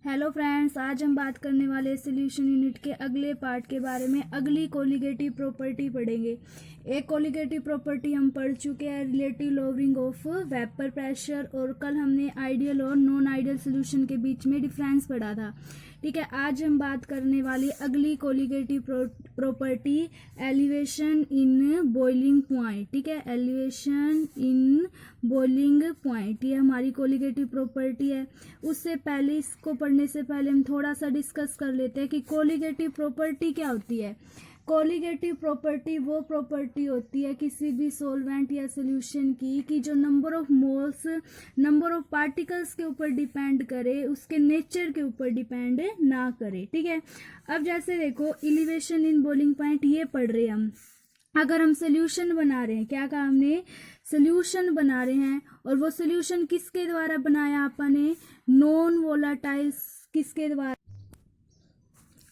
Hello friends, आज हम बात करने वाले सॉल्यूशन यूनिट के अगले पार्ट के बारे में। अगली कोलिगेटिव प्रॉपर्टी पढ़ेंगे। एक कोलिगेटिव प्रॉपर्टी हम पढ़ चुके हैं, relative lowering of vapour pressure, और कल हमने आइडियल और नॉन आइडियल सॉल्यूशन के बीच में डिफरेंस पढ़ा था। ठीक है, आज हम बात करने वाली अगली colligative property elevation in boiling point. ठीक है, एलिवेशन इन बॉइलिंग पॉइंट, ये हमारी कोलिगेटिव प्रॉपर्टी है। उससे पहले, इसको पढ़ने से पहले हम थोड़ा सा डिस्कस कर लेते हैं कि कोलिगेटिव प्रॉपर्टी क्या होती है। कोलिगेटिव प्रॉपर्टी वो प्रॉपर्टी होती है किसी भी सॉल्वेंट या सॉल्यूशन की कि जो number of moles, number of particles के ऊपर डिपेंड करे, उसके नेचर के ऊपर डिपेंड ना करे। ठीक है, अब जैसे देखो एलिवेशन इन बॉइलिंग पॉइंट ये पढ़ रहे हैं हम। अगर हम सोल्यूशन बना रहे हैं, क्या कहा हमने, सोल्यूशन बना रहे हैं, और वो सोल्यूशन किसके द्वारा बनाया आपने, नॉन वोलाटाइल्स, किसके द्वारा,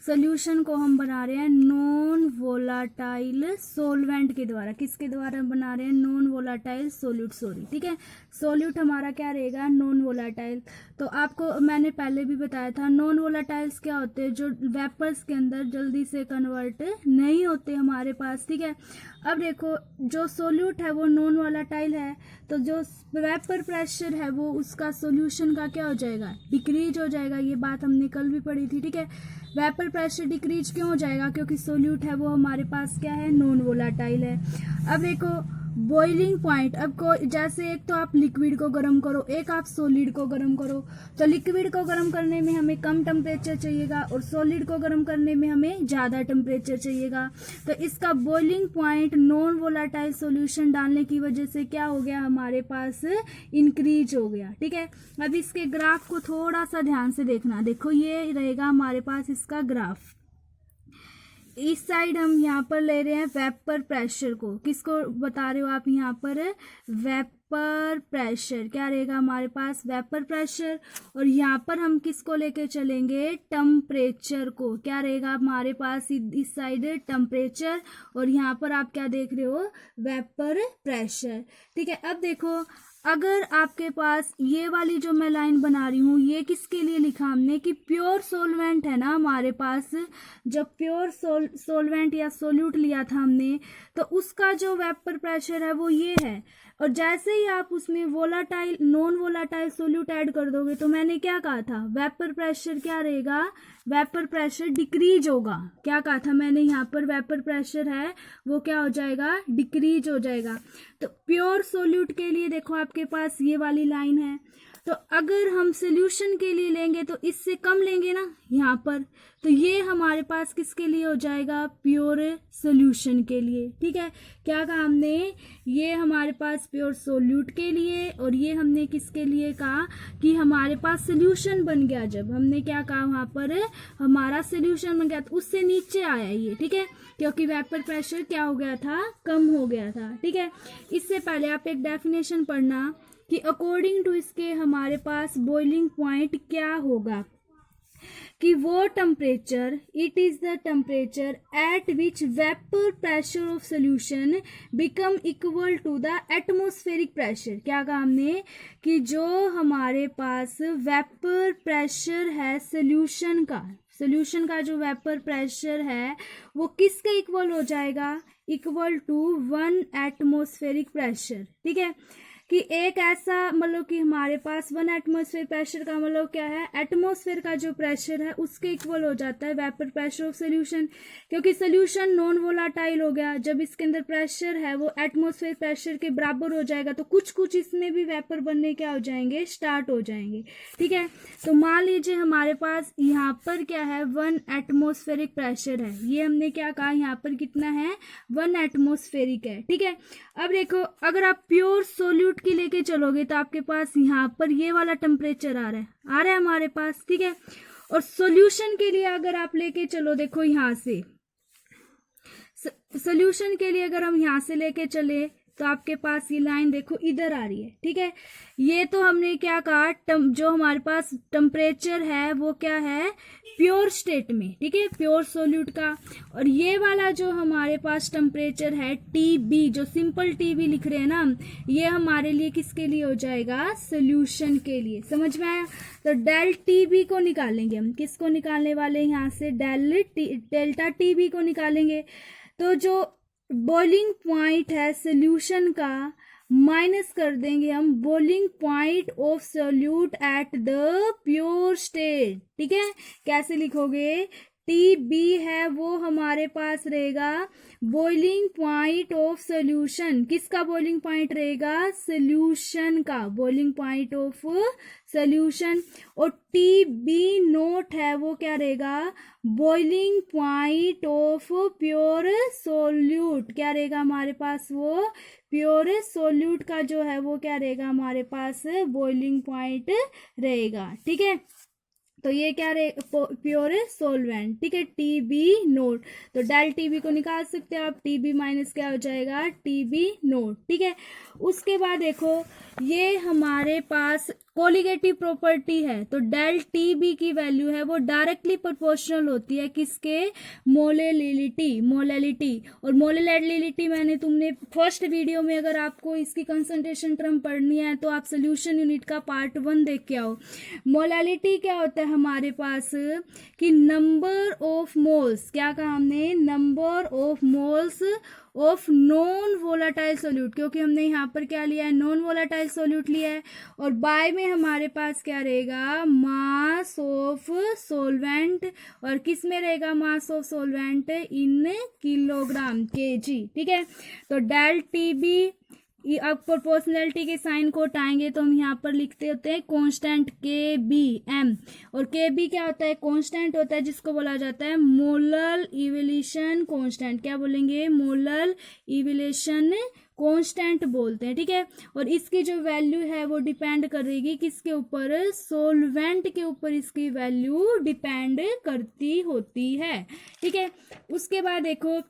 सोल्यूशन को हम बना रहे हैं नॉन वोलाटाइल सोलवेंट के द्वारा। किसके द्वारा बना रहे हैं, नॉन वोलाटाइल सोल्यूट, सॉरी। ठीक है, सोल्यूट हमारा क्या रहेगा, नॉन वोलाटाइल। तो आपको मैंने पहले भी बताया था, नॉन वोलाटाइल्स क्या होते हैं, जो वेपर्स के अंदर जल्दी से कन्वर्ट नहीं होते हमारे पास। ठीक है, अब देखो जो सोल्यूट है वो नॉन वोलाटाइल है, तो जो वेपर प्रेशर है वो उसका सोल्यूशन का क्या हो जाएगा, डिक्रीज हो जाएगा। ये बात हमने कल भी पढ़ी थी। ठीक है, वेपर प्रेशर डिक्रीज क्यों हो जाएगा, क्योंकि सोल्यूट है वो हमारे पास क्या है, नॉन वोलाटाइल है। अब देखो बॉइलिंग पॉइंट, अब को जैसे एक तो आप लिक्विड को गर्म करो, एक आप सॉलिड को गर्म करो, तो लिक्विड को गर्म करने में हमें कम टेम्परेचर चाहिएगा और सॉलिड को गर्म करने में हमें ज्यादा टेम्परेचर चाहिएगा। तो इसका boiling point non volatile solution डालने की वजह से क्या हो गया, हमारे पास इंक्रीज हो गया। ठीक है, अब इसके ग्राफ को थोड़ा सा ध्यान से देखना। देखो ये रहेगा हमारे पास इसका ग्राफ। इस साइड हम यहाँ पर ले रहे हैं वेपर प्रेशर को, किसको बता रहे हो आप यहाँ पर, वेपर प्रेशर। क्या रहेगा हमारे पास, वेपर प्रेशर। और यहाँ पर हम किसको लेके चलेंगे, टेम्परेचर को। क्या रहेगा हमारे पास इस साइड टेम्परेचर, और यहाँ पर आप क्या देख रहे हो, वेपर प्रेशर। ठीक है, अब देखो अगर आपके पास ये वाली जो मैं लाइन बना रही हूँ, ये किसके लिए लिखा हमने कि प्योर सोलवेंट है ना हमारे पास। जब प्योर सोलवेंट या सोल्यूट लिया था हमने, तो उसका जो वेपर प्रेशर है वो ये है। और जैसे ही आप उसमें volatile, non volatile solute add कर दोगे, तो मैंने क्या कहा था, वेपर प्रेशर क्या रहेगा, वेपर प्रेशर डिक्रीज होगा। क्या कहा था मैंने, यहाँ पर वेपर प्रेशर है वो क्या हो जाएगा, डिक्रीज हो जाएगा। तो प्योर सोल्यूट के लिए देखो आपके पास ये वाली लाइन है, तो अगर हम सोल्यूशन के लिए लेंगे तो इससे कम लेंगे ना यहाँ पर, तो ये हमारे पास किसके लिए हो जाएगा, प्योर सोल्यूशन के लिए। ठीक है, क्या कहा हमने, ये हमारे पास प्योर सोल्यूट के लिए, और ये हमने किसके लिए कहा कि हमारे पास सोल्यूशन बन गया। जब हमने क्या कहा, वहां पर हमारा सोल्यूशन बन गया, तो उससे नीचे आया ये। ठीक है, क्योंकि वेपर प्रेशर क्या हो गया था, कम हो गया था। ठीक है, इससे पहले आप एक डेफिनेशन पढ़ना कि अकॉर्डिंग टू इसके हमारे पास बॉइलिंग पॉइंट क्या होगा, कि वो temperature, it is the temperature at which vapour pressure of solution become equal to the atmospheric pressure. क्या कहा हमने कि जो हमारे पास वेपर प्रेशर है सोल्यूशन का जो वेपर प्रेशर है वो किसके इक्वल हो जाएगा, इक्वल टू 1 एटमॉस्फेरिक प्रेशर। ठीक है, कि एक ऐसा मतलब कि हमारे पास 1 एटमॉस्फेयर प्रेशर का मतलब क्या है, एटमॉस्फेयर का जो प्रेशर है उसके इक्वल हो जाता है वेपर प्रेशर ऑफ सोल्यूशन। क्योंकि सोल्यूशन नॉन वोलाटाइल हो गया, जब इसके अंदर प्रेशर है वो एटमॉस्फेयर प्रेशर के बराबर हो जाएगा, तो कुछ कुछ इसमें भी वेपर बनने क्या हो जाएंगे, स्टार्ट हो जाएंगे। ठीक है, तो मान लीजिए हमारे पास यहाँ पर क्या है, 1 एटमॉस्फेरिक प्रेशर है। ये हमने क्या कहा, यहाँ पर कितना है, 1 एटमॉस्फेरिक है। ठीक है, अब देखो अगर आप प्योर सोल्यूट की लेके चलोगे तो आपके पास यहाँ पर ये वाला टेम्परेचर आ रहा है हमारे पास। ठीक है, और सॉल्यूशन के लिए अगर आप लेके चलो, देखो यहाँ से सॉल्यूशन के लिए अगर हम यहाँ से लेके चले तो आपके पास ये लाइन देखो इधर आ रही है, ठीक है। ये तो हमने क्या कहा, जो हमारे पास टेम्परेचर है वो क्या है, प्योर स्टेट में, ठीक है, प्योर सोल्यूट का। और ये वाला जो हमारे पास टेम्परेचर है टीबी, जो सिंपल टीबी लिख रहे हैं ना हम, ये हमारे लिए किसके लिए हो जाएगा, सोल्यूशन के लिए। समझ में आया? तो डेल टीबी को निकालेंगे हम, किसको निकालने वाले हैं, यहाँ से डेल्टा टीबी को निकालेंगे। तो जो बॉइलिंग पॉइंट है सोल्यूशन का, माइनस कर देंगे हम boiling point of solute at the pure state, ठीक है। कैसे लिखोगे, टी बी है वो हमारे पास रहेगा बॉइलिंग पॉइंट ऑफ सोल्यूशन, किसका बॉइलिंग पॉइंट रहेगा, सोल्यूशन का बॉइलिंग पॉइंट ऑफ सोल्यूशन। और टी बी नोट है वो क्या रहेगा, boiling point of pure solute, क्या रहेगा हमारे पास, वो प्योर सोल्यूट का जो है वो क्या रहेगा हमारे पास, बॉइलिंग पॉइंट रहेगा, ठीक है। तो ये क्या रहे, प्योर सोलवेंट, ठीक है, टीबी नोट। तो डेल टीबी को निकाल सकते हो आप, टीबी माइनस क्या हो जाएगा, टीबी नोट, ठीक है। उसके बाद देखो ये हमारे पास कोलिगेटिव प्रॉपर्टी है, तो डेल टीबी की वैल्यू है वो डायरेक्टली प्रोपोर्शनल होती है किसके, मोलेलिटी। और मोलेलिटी मैंने तुमने फर्स्ट वीडियो में, अगर आपको इसकी कंसंट्रेशन टर्म पढ़नी है तो आप सोल्यूशन यूनिट का पार्ट 1 देख के आओ। मोलेलिटी क्या होता है हमारे पास, कि नंबर ऑफ मोल्स, क्या कहा हमने, number of moles of non volatile solute, क्योंकि हमने यहाँ पर क्या लिया है, नॉन वोलाटाइल सोल्यूट लिया है। और बाय में हमारे पास क्या रहेगा, मास ऑफ सोलवेंट, और किस में रहेगा mass of solvent, in kilogram KG, ठीक है। तो डेल टीबी, अब प्रोपोर्शनलिटी के साइन को हटाएंगे तो हम यहाँ पर लिखते होते हैं कांस्टेंट के बी एम, और के बी क्या होता है, कांस्टेंट होता है जिसको बोला जाता है मोलर इवोल्यूशन कांस्टेंट, क्या बोलेंगे, मोलर इवोल्यूशन कांस्टेंट बोलते हैं, ठीक है। और इसकी जो वैल्यू है वो डिपेंड करेगी किसके ऊपर, सोलवेंट के ऊपर इसकी वैल्यू डिपेंड करती होती है, ठीक है। उसके बाद देखो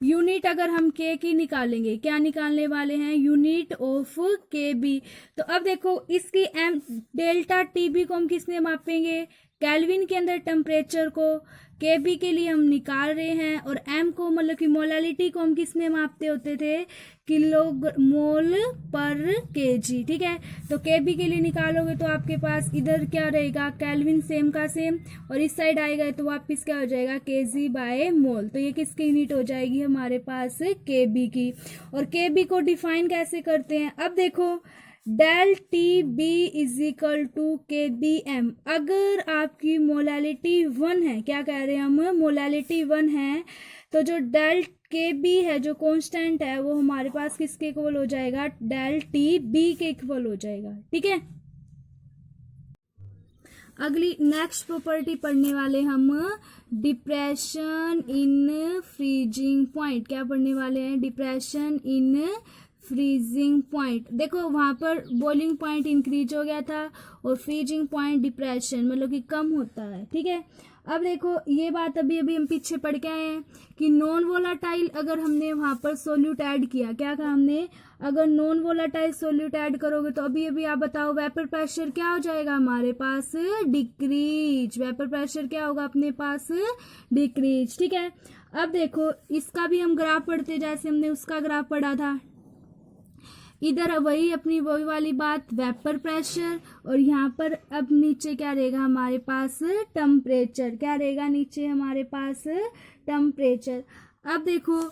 यूनिट अगर हम के की निकालेंगे, क्या निकालने वाले हैं, यूनिट ऑफ के बी। तो अब देखो इसकी एम डेल्टा टीबी को हम किसने मापेंगे, केल्विन के अंदर टेम्परेचर को, के बी के लिए हम निकाल रहे हैं, और एम को मतलब कि मोलालिटी को हम किस में मापते होते थे, किलोमोल पर केजी, ठीक है। तो के बी के लिए निकालोगे तो आपके पास इधर क्या रहेगा, केल्विन सेम का सेम, और इस साइड आएगा तो वापस क्या हो जाएगा, केजी बाय मोल। तो ये किसकी यूनिट हो जाएगी हमारे पास, के बी की। और के बी को डिफाइन कैसे करते हैं, अब देखो del T B is equal to K B M. अगर आपकी मोलालिटी 1 है, क्या कह रहे हैं हम, मोलालिटी 1 है, तो जो डेल के बी है जो कांस्टेंट है वो हमारे पास किसके इक्वल हो जाएगा, डेल टी बी के इक्वल हो जाएगा, ठीक है। अगली नेक्स्ट प्रॉपर्टी पढ़ने वाले हम डिप्रेशन इन फ्रीजिंग पॉइंट, क्या पढ़ने वाले हैं, डिप्रेशन इन फ्रीजिंग पॉइंट। देखो वहां पर बॉइलिंग पॉइंट इंक्रीज हो गया था और फ्रीजिंग पॉइंट डिप्रेशन मतलब कि कम होता है, ठीक है। अब देखो ये बात अभी हम पीछे पढ़ के आए हैं कि नॉन वोलाटाइल अगर हमने वहां पर सोल्यूट ऐड किया, क्या कहा हमने, अगर नॉन वोलाटाइल सोल्यूट ऐड करोगे तो अभी आप बताओ वेपर प्रेशर क्या हो जाएगा हमारे पास, डिक्रीज। वेपर प्रेशर क्या होगा अपने पास, डिक्रीज, ठीक है। अब देखो इसका भी हम ग्राफ पढ़ते जैसे हमने उसका ग्राफ पढ़ा था, इधर वही वाली बात, वेपर प्रेशर, और यहाँ पर अब नीचे क्या रहेगा हमारे पास, टेम्परेचर, क्या रहेगा नीचे हमारे पास, टेम्परेचर। अब देखो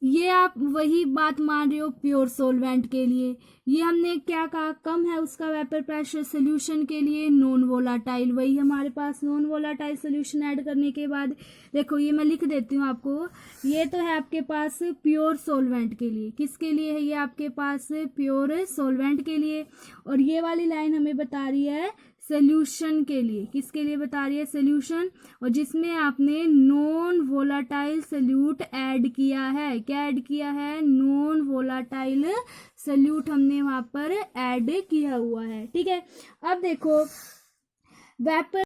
ये आप वही बात मान रहे हो प्योर सोलवेंट के लिए, ये हमने क्या कहा, कम है उसका वेपर प्रेशर, सोल्यूशन के लिए नॉन वोलाटाइल, वही हमारे पास नॉन वोलाटाइल सोल्यूशन ऐड करने के बाद देखो ये मैं लिख देती हूँ आपको, ये तो है आपके पास प्योर सोलवेंट के लिए, किसके लिए है ये आपके पास, प्योर सोलवेंट के लिए। और ये वाली लाइन हमें बता रही है सोल्यूशन के लिए, किसके लिए बता रही है, सोल्यूशन, और जिसमें आपने नॉन वोलाटाइल सोल्यूट ऐड किया है, क्या ऐड किया है, नॉन वोलाटाइल सोल्यूट हमने वहां पर ऐड किया हुआ है, ठीक है। अब देखो वेपर,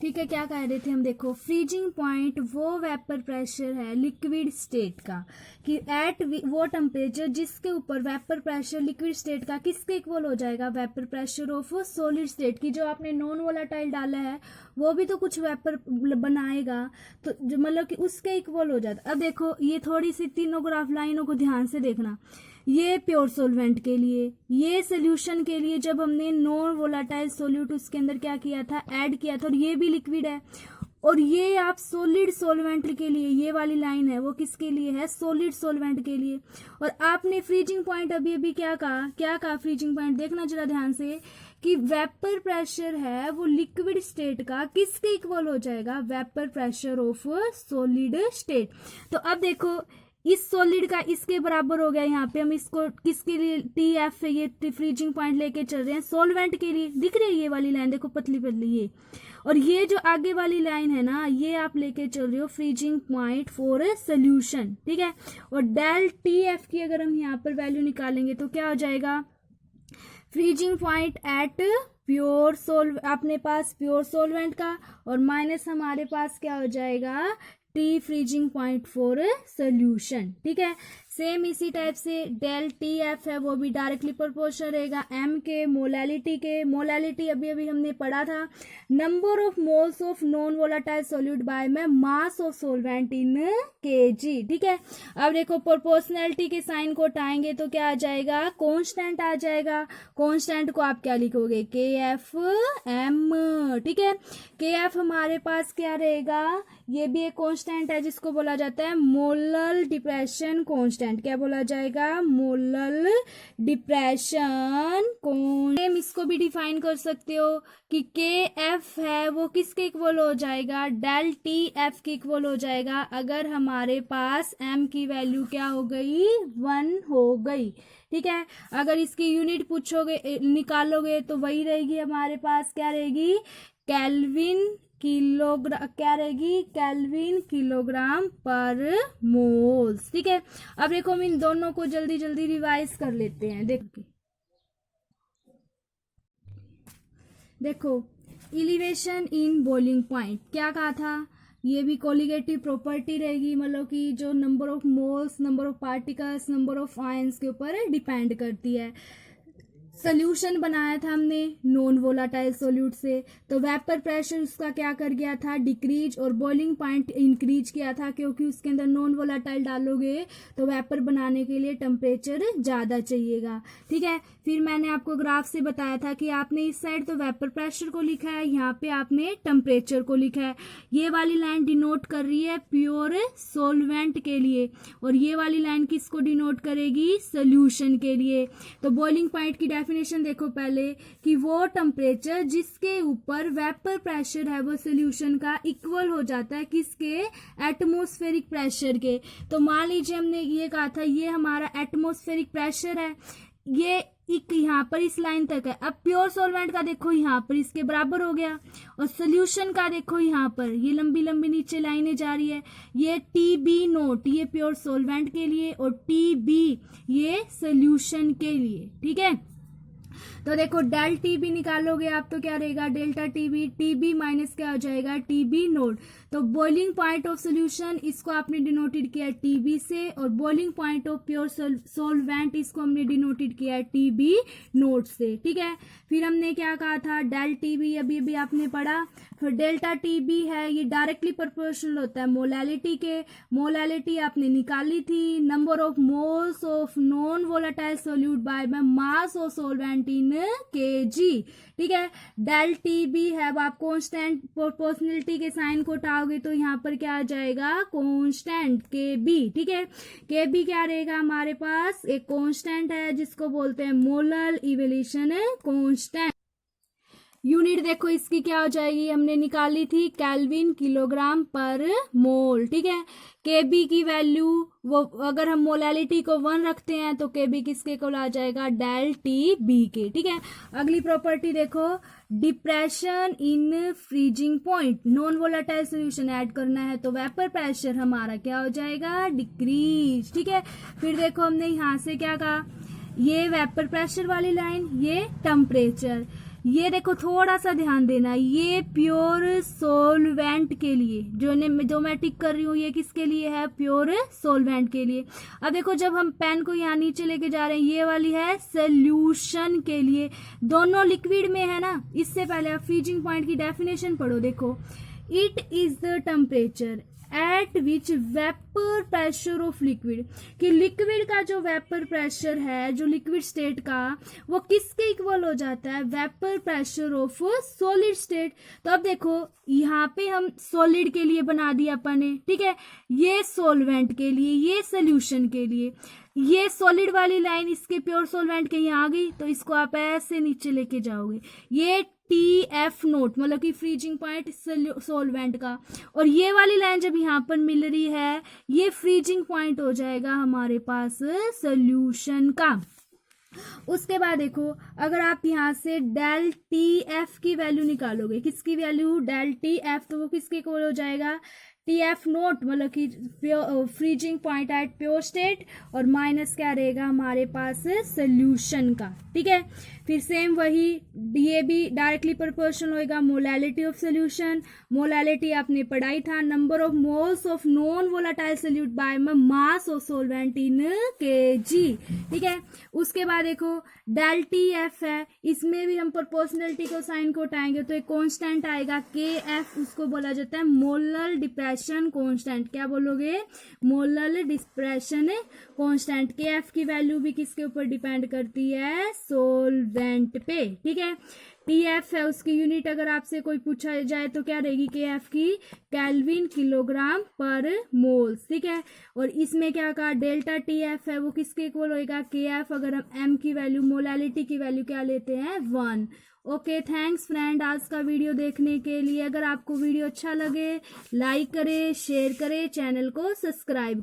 ठीक है, क्या कह रहे थे हम, देखो फ्रीजिंग पॉइंट वो वेपर प्रेशर है लिक्विड स्टेट का कि एट वो टेम्परेचर जिसके ऊपर वेपर प्रेशर लिक्विड स्टेट का किसके इक्वल हो जाएगा, vapour pressure of solid state की। जो आपने नॉन वोलाटाइल डाला है वो भी तो कुछ वेपर बनाएगा, तो जो मतलब कि उसके इक्वल हो जाता। अब देखो ये थोड़ी सी तीनों ग्राफ लाइनों को ध्यान से देखना, ये प्योर सॉल्वेंट के लिए, ये सोल्यूशन के लिए जब हमने नॉन वोलाटाइल सोल्यूट उसके अंदर क्या किया था, ऐड किया था, और ये भी लिक्विड है। और ये आप सॉलिड सॉल्वेंट के लिए, ये वाली लाइन है वो किसके लिए है, सॉलिड सॉल्वेंट के लिए। और आपने फ्रीजिंग पॉइंट अभी अभी क्या कहा फ्रीजिंग पॉइंट देखना जरा ध्यान से कि वेपर प्रेशर है वो लिक्विड स्टेट का किसके इक्वल हो जाएगा, vapour pressure of solid state. तो अब देखो इस सॉलिड का इसके बराबर हो गया, यहाँ पे हम इसको किसके लिए टी एफ ये फ्रीजिंग पॉइंट लेके चल रहे हैं, सॉल्वेंट के लिए। दिख रही है ये वाली लाइन, देखो पतली पतली ये, और ये जो आगे वाली लाइन है ना ये आप लेके चल रहे हो freezing point for a solution, ठीक है। और डेल टी एफ की अगर हम यहाँ पर वैल्यू निकालेंगे तो क्या हो जाएगा, फ्रीजिंग पॉइंट एट प्योर अपने पास प्योर सॉल्वेंट का, और माइनस हमारे पास क्या हो जाएगा, T freezing point for solution, ठीक है। सेम इसी टाइप से डेल टी एफ है वो भी डायरेक्टली प्रोपोर्शनल रहेगा एम के मोलैलिटी के। मोलैलिटी अभी अभी हमने पढ़ा था, number of moles of non volatile solute by में mass of solvent in KG, ठीक है। अब देखो प्रोपोर्शनैलिटी के साइन को हटाएंगे तो क्या आ जाएगा, कांस्टेंट आ जाएगा। कांस्टेंट को आप क्या लिखोगे, के एफ एम, ठीक है। के एफ हमारे पास क्या रहेगा, ये भी एक कांस्टेंट है जिसको बोला जाता है मोलल डिप्रेशन कांस्टेंट। क्या बोला जाएगा, मोलल डिप्रेशन कांस्टेंट। इसको भी डिफाइन कर सकते हो कि के एफ है वो किसके इक्वल हो जाएगा, डेल टी एफ के इक्वल हो जाएगा अगर हमारे पास एम की वैल्यू क्या हो गई, 1 हो गई, ठीक है। अगर इसकी यूनिट पूछोगे निकालोगे तो वही रहेगी हमारे पास, क्या रहेगी, केल्विन किलोग्राम, क्या रहेगी, केल्विन किलोग्राम पर मोल्स, ठीक है। अब देखो हम इन दोनों को जल्दी जल्दी रिवाइज कर लेते हैं। देखो एलिवेशन इन बॉइलिंग पॉइंट क्या कहा था, ये भी कोलिगेटिव प्रॉपर्टी रहेगी, मतलब कि जो number of moles, number of particles, number of ions के ऊपर डिपेंड करती है। सोल्यूशन बनाया था हमने नॉन वोलाटाइल सोल्यूट से, तो वेपर प्रेशर उसका क्या कर गया था, डिक्रीज, और बॉइलिंग पॉइंट इंक्रीज किया था क्योंकि उसके अंदर नॉन वोलाटाइल डालोगे तो वेपर बनाने के लिए टेम्परेचर ज़्यादा चाहिएगा, ठीक है। फिर मैंने आपको ग्राफ से बताया था कि आपने इस साइड तो वेपर प्रेशर को लिखा है, यहाँ पे आपने टेम्परेचर को लिखा है। ये वाली लाइन डिनोट कर रही है प्योर सॉल्वेंट के लिए, और ये वाली लाइन किसको डिनोट करेगी, सोल्यूशन के लिए। तो बॉइलिंग पॉइंट की डेफिनेशन देखो पहले कि वो टेम्परेचर जिसके ऊपर वेपर प्रेशर है वो सोल्यूशन का इक्वल हो जाता है किसके, एटमॉस्फेरिक प्रेशर के। तो मान लीजिए हमने ये कहा था ये हमारा एटमॉस्फेरिक प्रेशर है, ये एक यहाँ पर इस लाइन तक है। अब प्योर सॉल्वेंट का देखो यहाँ पर इसके बराबर हो गया, और सोल्यूशन का देखो यहाँ पर ये लंबी लंबी नीचे लाइनें जा रही है, ये टी बी नोट ये प्योर सॉल्वेंट के लिए, और टी बी ये सोल्यूशन के लिए, ठीक है। तो देखो डेल टी बी निकालोगे आप तो क्या रहेगा, डेल्टा टी बी माइनस क्या हो जाएगा, टी बी नोट। तो बॉइलिंग पॉइंट ऑफ सोल्यूशन इसको आपने डिनोटेड किया टी बी से, और boiling point of pure solvent इसको हमने डिनोटेड किया टी बी नोट से, ठीक है। फिर हमने क्या कहा था, डेल टी बी अभी अभी आपने पढ़ा। फिर डेल्टा टी बी है ये डायरेक्टली प्रोपोर्शनल होता है मोलैलिटी के, मोलैलिटी आपने निकाली थी, number of moles of non volatile solute by mass of solvent in KG, ठीक है। डेल टी बी है अब आप कांस्टेंट प्रोपोर्शनलिटी के साइन को हटाओगे तो यहाँ पर क्या आ जाएगा, कांस्टेंट के बी, ठीक है। के बी क्या रहेगा हमारे पास, एक कांस्टेंट है जिसको बोलते हैं मोलल इवोल्यूशन कांस्टेंट। यूनिट देखो इसकी क्या हो जाएगी, हमने निकाली थी केल्विन किलोग्राम पर मोल, ठीक है। केबी की वैल्यू वो अगर हम मोलैलिटी को 1 रखते हैं तो केबी किसके को आ जाएगा, डेल टी बी के, ठीक है। अगली प्रॉपर्टी देखो, depression in freezing point, non volatile solution add करना है तो वेपर प्रेशर हमारा क्या हो जाएगा, डिक्रीज, ठीक है। फिर देखो हमने यहाँ से क्या कहा, ये वेपर प्रेशर वाली लाइन, ये टेम्परेचर, ये देखो थोड़ा सा ध्यान देना, ये प्योर सोलवेंट के लिए जो मैं टिक कर रही हूँ ये किसके लिए है, प्योर सोलवेंट के लिए। अब देखो जब हम पेन को यहाँ नीचे लेके जा रहे हैं, ये वाली है सोल्यूशन के लिए, दोनों लिक्विड में है ना। इससे पहले आप फ्रीजिंग पॉइंट की डेफिनेशन पढ़ो, देखो it is the temperature at which vapour pressure of liquid, कि लिक्विड का जो वेपर प्रेशर है, जो लिक्विड स्टेट का, वो किसके इक्वल हो जाता है, vapour pressure of solid state. तो अब देखो यहाँ पे हम सॉलिड के लिए बना दिया अपन ने, ठीक है, ये सॉल्वेंट के लिए, ये सोल्यूशन के लिए। ये सॉलिड वाली लाइन इसके प्योर सॉल्वेंट के यहाँ आ गई, तो इसको आप ऐसे नीचे लेके जाओगे, ये TF नोट मतलब कि फ्रीजिंग पॉइंट सॉल्वेंट का, और ये वाली लाइन जब यहाँ पर मिल रही है, ये फ्रीजिंग पॉइंट हो जाएगा हमारे पास सोल्यूशन का। उसके बाद देखो अगर आप यहाँ से डेल TF की वैल्यू निकालोगे, किसकी वैल्यू, डेल TF, तो वो किसके इक्वल हो जाएगा, TF नोट मतलब कि freezing point at pure state, और माइनस क्या रहेगा हमारे पास सोल्यूशन का, ठीक है। फिर सेम वही ये भी डायरेक्टली प्रोपोर्शनल होएगा मोलैलिटी ऑफ सोल्यूशन। मोलैलिटी आपने पढ़ाई था, number of moles of non volatile solute by mass of solvent in kg, ठीक है। उसके बाद देखो डेल TF है, इसमें भी हम प्रोपोर्शनलिटी को साइन को उठाएंगे तो एक कांस्टेंट आएगा KF, उसको बोला जाता है मोलर डिप्रेशन कांस्टेंट। क्या बोलोगे, मोलर डिप्रेशन कांस्टेंट। KF की वैल्यू भी किसके ऊपर डिपेंड करती है, सॉल्वेंट पे, ठीक है। TF है, उसकी यूनिट अगर आपसे कोई पूछा जाए तो क्या रहेगी KF की, केल्विन किलोग्राम पर मोल्स, ठीक है। और इसमें क्या कहा, डेल्टा TF है वो किसके इक्वल होएगा, KF, अगर हम M की वैल्यू, मोलैलिटी की वैल्यू क्या लेते हैं, 1। ओके थैंक्स फ्रेंड आज का वीडियो देखने के लिए। अगर आपको वीडियो अच्छा लगे लाइक करें, शेयर करें, चैनल को सब्सक्राइब